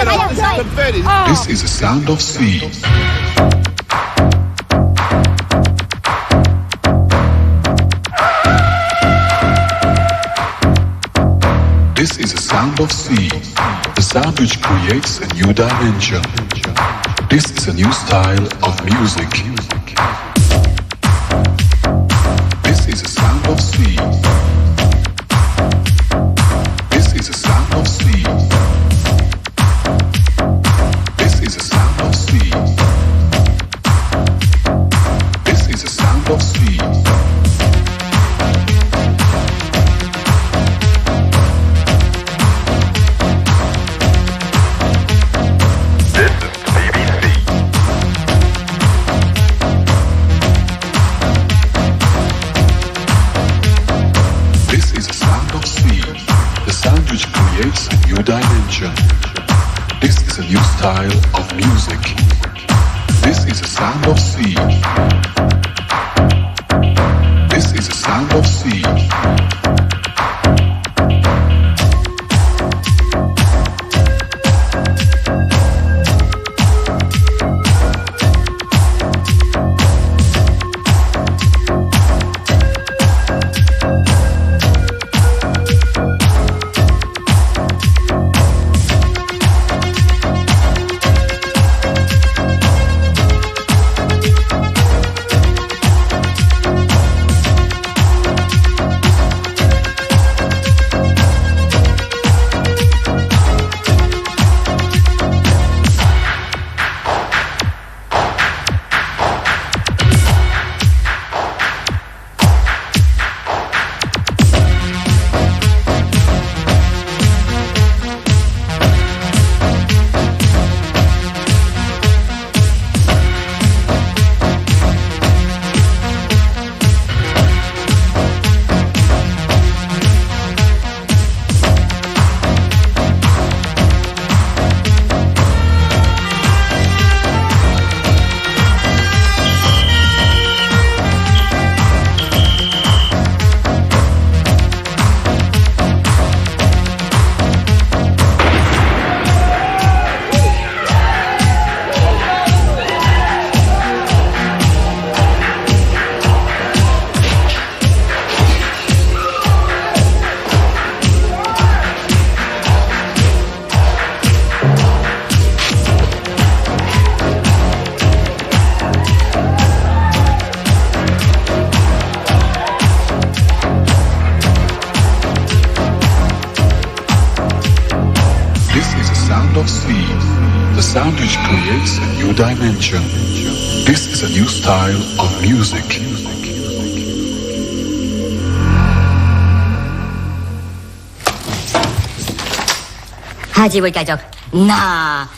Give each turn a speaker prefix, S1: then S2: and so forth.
S1: get up. This is Confettis.
S2: This is the sound of sea. This is the sound of sea, the sound which creates a new dimension. This is a new style of music. This is the sound of sea. This is the sound of sea. This is the sound of sea. This is the sound of sea. Which creates a new dimension. This is a new style of music. This is the sound of sea. This is the sound of sea. Of sea, the sound which creates a new dimension. This is a new style of music.
S3: 하지 볼까 적 나